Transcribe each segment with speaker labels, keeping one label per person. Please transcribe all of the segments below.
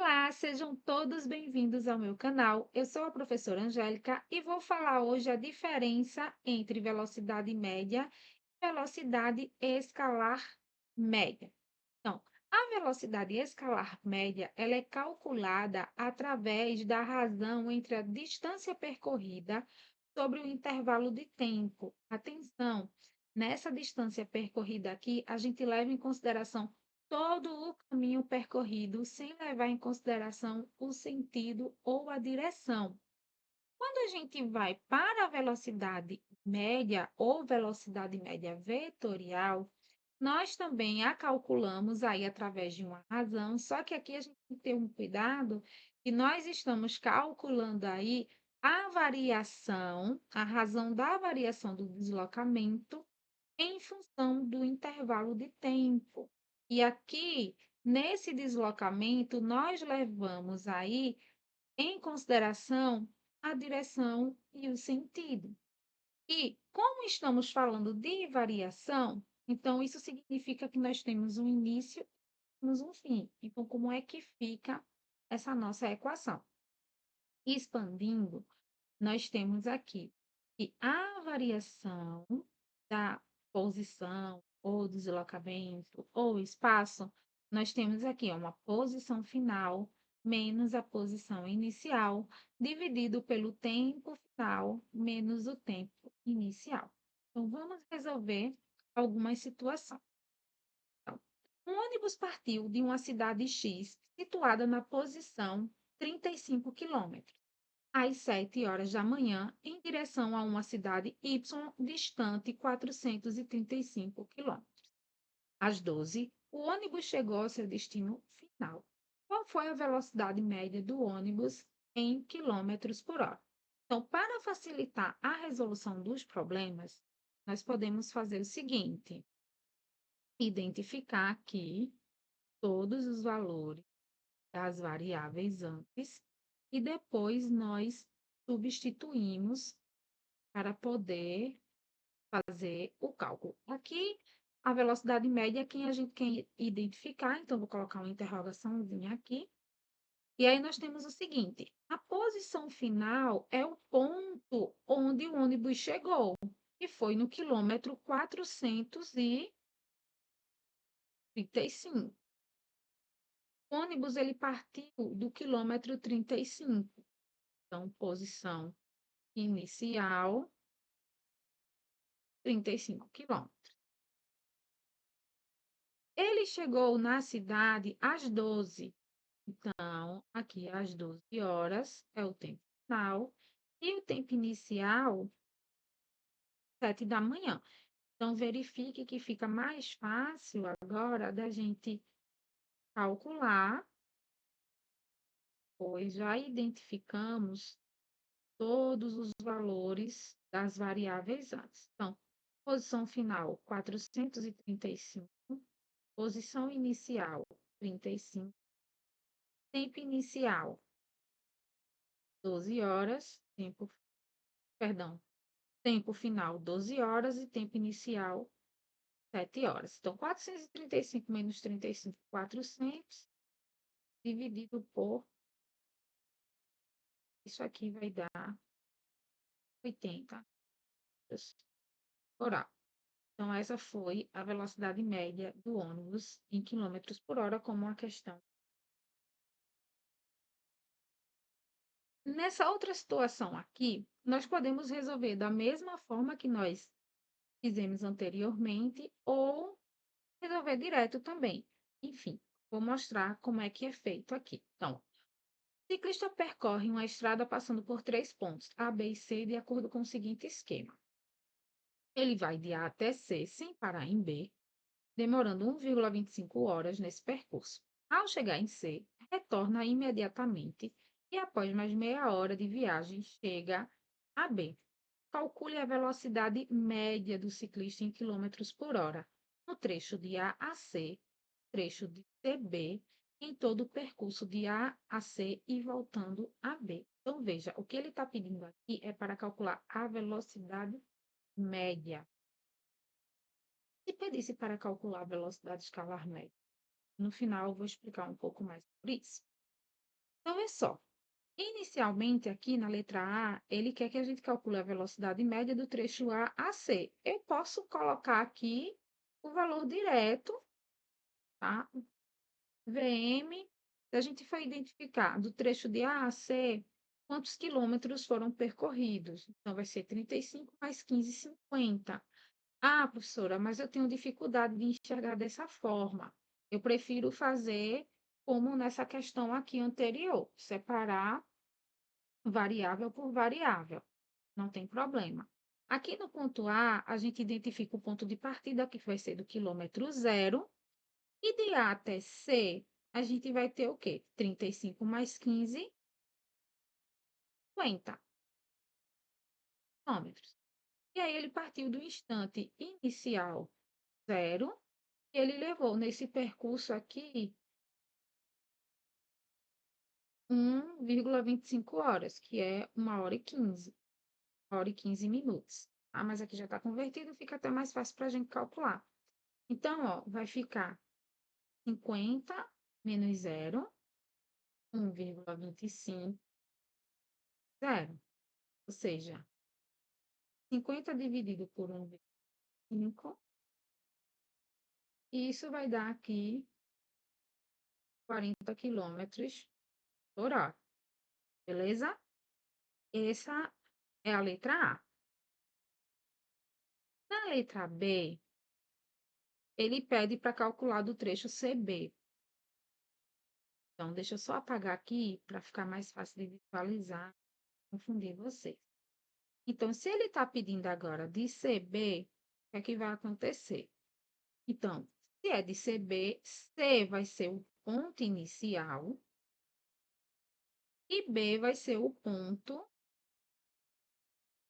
Speaker 1: Olá, sejam todos bem-vindos ao meu canal. Eu sou a professora Angélica e vou falar hoje a diferença entre velocidade média e velocidade escalar média. Então, a velocidade escalar média, ela é calculada através da razão entre a distância percorrida sobre o intervalo de tempo. Atenção, nessa distância percorrida aqui, a gente leva em consideração todo o caminho percorrido, sem levar em consideração o sentido ou a direção. Quando a gente vai para a velocidade média ou velocidade média vetorial, nós também a calculamos aí através de uma razão, só que aqui a gente tem que ter um cuidado que nós estamos calculando aí a variação, a razão da variação do deslocamento em função do intervalo de tempo. E aqui, nesse deslocamento, nós levamos aí em consideração a direção e o sentido. E como estamos falando de variação, então isso significa que nós temos um início e temos um fim. Então, como é que fica essa nossa equação? Expandindo, nós temos aqui que a variação da posição, ou deslocamento, ou espaço, nós temos aqui ó, uma posição final menos a posição inicial, dividido pelo tempo final menos o tempo inicial. Então, vamos resolver algumas situações. Então, um ônibus partiu de uma cidade X, situada na posição 35 quilômetros às 7 horas da manhã, em direção a uma cidade Y distante 435 quilômetros. Às 12, o ônibus chegou ao seu destino final. Qual foi a velocidade média do ônibus em quilômetros por hora? Então, para facilitar a resolução dos problemas, nós podemos fazer o seguinte: identificar aqui todos os valores das variáveis antes e depois nós substituímos para poder fazer o cálculo. Aqui, a velocidade média é quem a gente quer identificar, então vou colocar uma interrogaçãozinha aqui. E aí nós temos o seguinte: a posição final é o ponto onde o ônibus chegou, que foi no quilômetro 435. O ônibus ele partiu do quilômetro 35. Então, posição inicial, 35 quilômetros. Ele chegou na cidade às 12. Então, aqui às 12 horas é o tempo final. E o tempo inicial, 7 da manhã. Então, verifique que fica mais fácil agora da gente calcular, pois já identificamos todos os valores das variáveis antes. Então, posição final, 435. Posição inicial, 35. Tempo inicial, 12 horas. Tempo final, 12 horas. E tempo inicial, 7 horas. Então, 435 menos 35, 400, dividido por, isso aqui vai dar 80 por hora. Então, essa foi a velocidade média do ônibus em quilômetros por hora, como uma questão. Nessa outra situação aqui, nós podemos resolver da mesma forma que nós fizemos anteriormente ou resolver direto também. Enfim, vou mostrar como é que é feito aqui. Então, o ciclista percorre uma estrada passando por 3 pontos, A, B e C, de acordo com o seguinte esquema. Ele vai de A até C sem parar em B, demorando 1,25 horas nesse percurso. Ao chegar em C, retorna imediatamente e, após mais meia hora de viagem, chega a B. Calcule a velocidade média do ciclista em quilômetros por hora, no trecho de A a C, trecho de CB, em todo o percurso de A a C e voltando a B. Então, veja, o que ele está pedindo aqui é para calcular a velocidade média. Se pedisse para calcular a velocidade escalar média, no final eu vou explicar um pouco mais sobre isso. Então, é só. Inicialmente, aqui na letra A, ele quer que a gente calcule a velocidade média do trecho A a C. Eu posso colocar aqui o valor direto, tá? VM, se a gente for identificar do trecho de A a C, quantos quilômetros foram percorridos? Então, vai ser 35 mais 15, 50. Ah, professora, mas eu tenho dificuldade de enxergar dessa forma. Eu prefiro fazer como nessa questão aqui anterior, separar variável por variável, não tem problema. Aqui no ponto A, a gente identifica o ponto de partida, que vai ser do quilômetro zero, e de A até C, a gente vai ter o quê? 35 mais 15, 50 quilômetros. E aí ele partiu do instante inicial zero, e ele levou nesse percurso aqui 1,25 horas, que é 1h15, 1h15 minutos. Ah, mas aqui já está convertido, fica até mais fácil para a gente calcular. Então, ó, vai ficar 50 menos zero, 1,25, zero. Ou seja, 50 dividido por 1,25, e isso vai dar aqui 40 quilômetros por hora, beleza? Essa é a letra A. Na letra B, ele pede para calcular do trecho CB. Então, deixa eu só apagar aqui para ficar mais fácil de visualizar, confundir vocês. Então, se ele está pedindo agora de CB, o que é que vai acontecer? Então, se é de CB, C vai ser o ponto inicial e B vai ser o ponto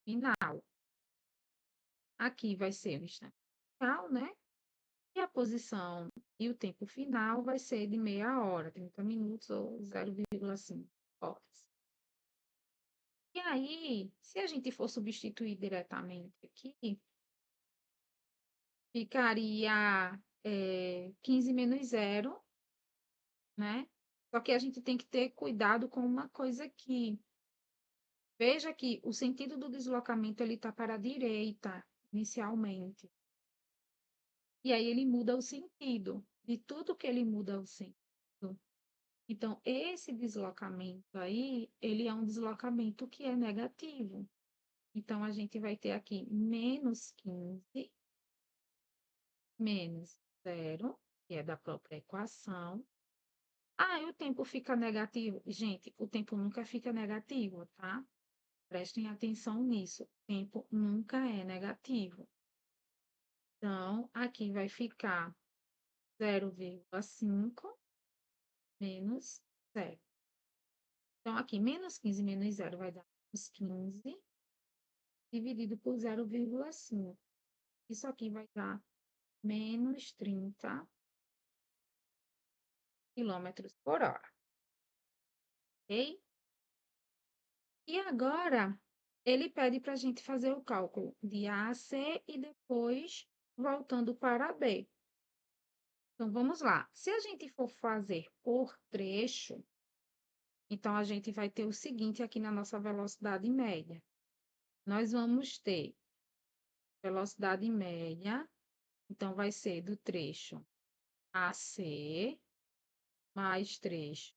Speaker 1: final. Aqui vai ser o instante inicial, né? E a posição e o tempo final vai ser de meia hora, 30 minutos ou 0,5 horas. E aí, se a gente for substituir diretamente aqui, ficaria 15 menos zero, né? Só que a gente tem que ter cuidado com uma coisa aqui. Veja que o sentido do deslocamento ele está para a direita, inicialmente. E aí ele muda o sentido. De tudo que ele muda o sentido. Então, esse deslocamento aí, ele é um deslocamento que é negativo. Então, a gente vai ter aqui menos 15, menos zero, que é da própria equação. Ah, e o tempo fica negativo? Gente, o tempo nunca fica negativo, tá? Prestem atenção nisso. O tempo nunca é negativo. Então, aqui vai ficar 0,5 menos zero. Então, aqui, menos 15 menos zero vai dar menos 15, dividido por 0,5. Isso aqui vai dar menos 30 quilômetros por hora. Ok? E agora, ele pede para a gente fazer o cálculo de A a C e depois voltando para B. Então, vamos lá. Se a gente for fazer por trecho, então a gente vai ter o seguinte aqui na nossa velocidade média. Nós vamos ter velocidade média, então vai ser do trecho AC mais trecho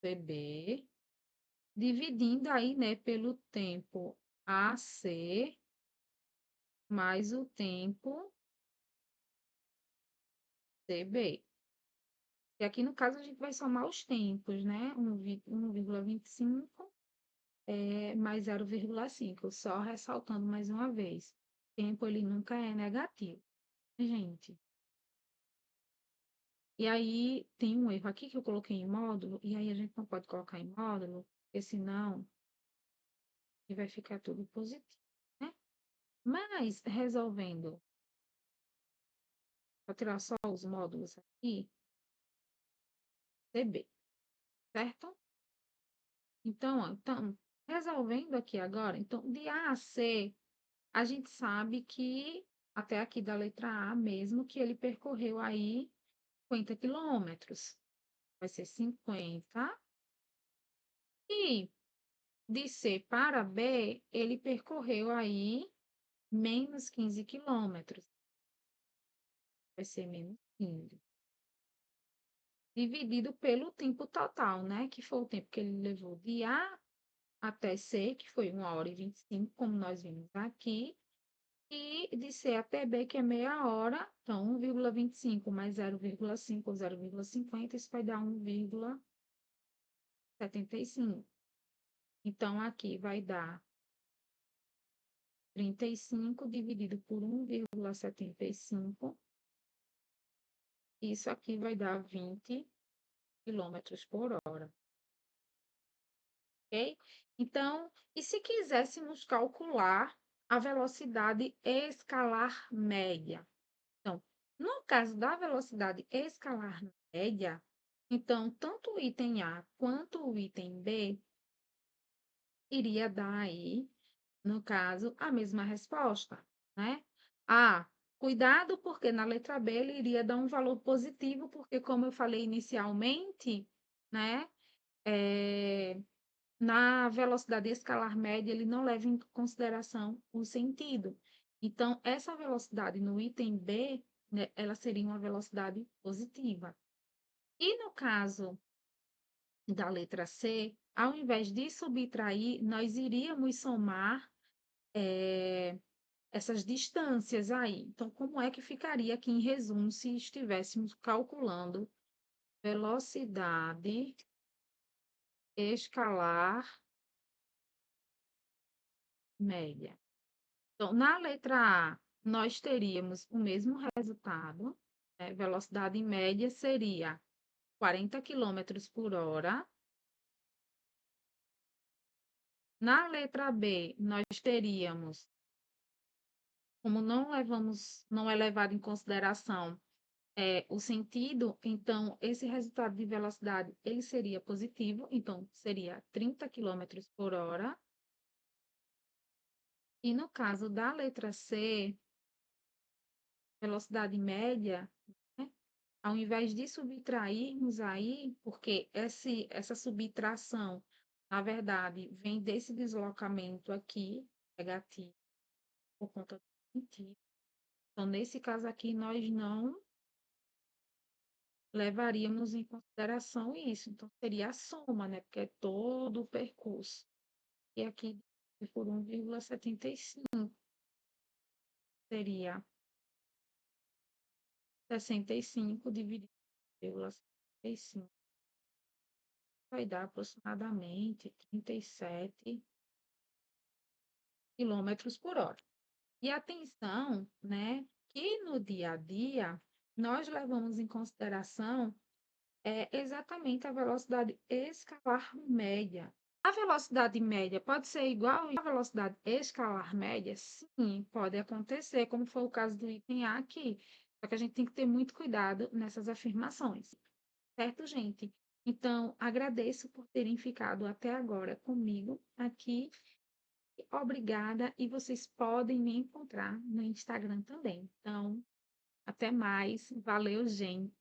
Speaker 1: CB, dividindo aí, né, pelo tempo AC mais o tempo CB. E aqui, no caso, a gente vai somar os tempos, né? 1,25 mais 0,5. Só ressaltando mais uma vez. O tempo, ele nunca é negativo, né, gente? E aí, tem um erro aqui que eu coloquei em módulo, e aí a gente não pode colocar em módulo, porque senão vai ficar tudo positivo, né? Mas, resolvendo, vou tirar só os módulos aqui, CB, certo? Então, ó, então, resolvendo aqui agora, então, de A a C, a gente sabe que, até aqui da letra A mesmo, que ele percorreu aí 50 quilômetros. vai ser 50. E de C para B, ele percorreu aí menos 15 quilômetros. Vai ser menos 15. Dividido pelo tempo total, né? Que foi o tempo que ele levou de A até C, que foi 1 hora e 25, como nós vimos aqui. E de C até B, que é meia hora, então 1,25 mais 0,5 ou 0,50, isso vai dar 1,75. Então, aqui vai dar 35 dividido por 1,75. Isso aqui vai dar 20 quilômetros por hora. Ok? Então, e se quiséssemos calcular a velocidade escalar média? Então, no caso da velocidade escalar média, então, tanto o item A quanto o item B iria dar aí, no caso, a mesma resposta, né? A, cuidado, porque na letra B ele iria dar um valor positivo, porque, como eu falei inicialmente, né? Na velocidade escalar média, ele não leva em consideração o sentido. Então, essa velocidade no item B, né, ela seria uma velocidade positiva. E no caso da letra C, ao invés de subtrair, nós iríamos somar essas distâncias aí. Então, como é que ficaria aqui em resumo se estivéssemos calculando velocidade escalar média? Então, na letra A, nós teríamos o mesmo resultado, né? Velocidade média seria 40 quilômetros por hora. Na letra B, nós teríamos, como não é levado em consideração o sentido, então esse resultado de velocidade ele seria positivo, então seria 30 quilômetros por hora. E no caso da letra C, velocidade média, né? Ao invés de subtrairmos aí, porque essa subtração, na verdade, vem desse deslocamento aqui, negativo, por conta do sentido. Então, nesse caso aqui, nós não levaríamos em consideração isso. Então, seria a soma, né? Porque é todo o percurso. E aqui, por 1,75, seria 65 dividido por 1,75. Vai dar aproximadamente 37 quilômetros por hora. E atenção, né, que no dia a dia nós levamos em consideração exatamente a velocidade escalar média. A velocidade média pode ser igual à velocidade escalar média? Sim, pode acontecer, como foi o caso do item A aqui. Só que a gente tem que ter muito cuidado nessas afirmações. Certo, gente? Então, agradeço por terem ficado até agora comigo aqui. Obrigada, e vocês podem me encontrar no Instagram também. Então, até mais. Valeu, gente.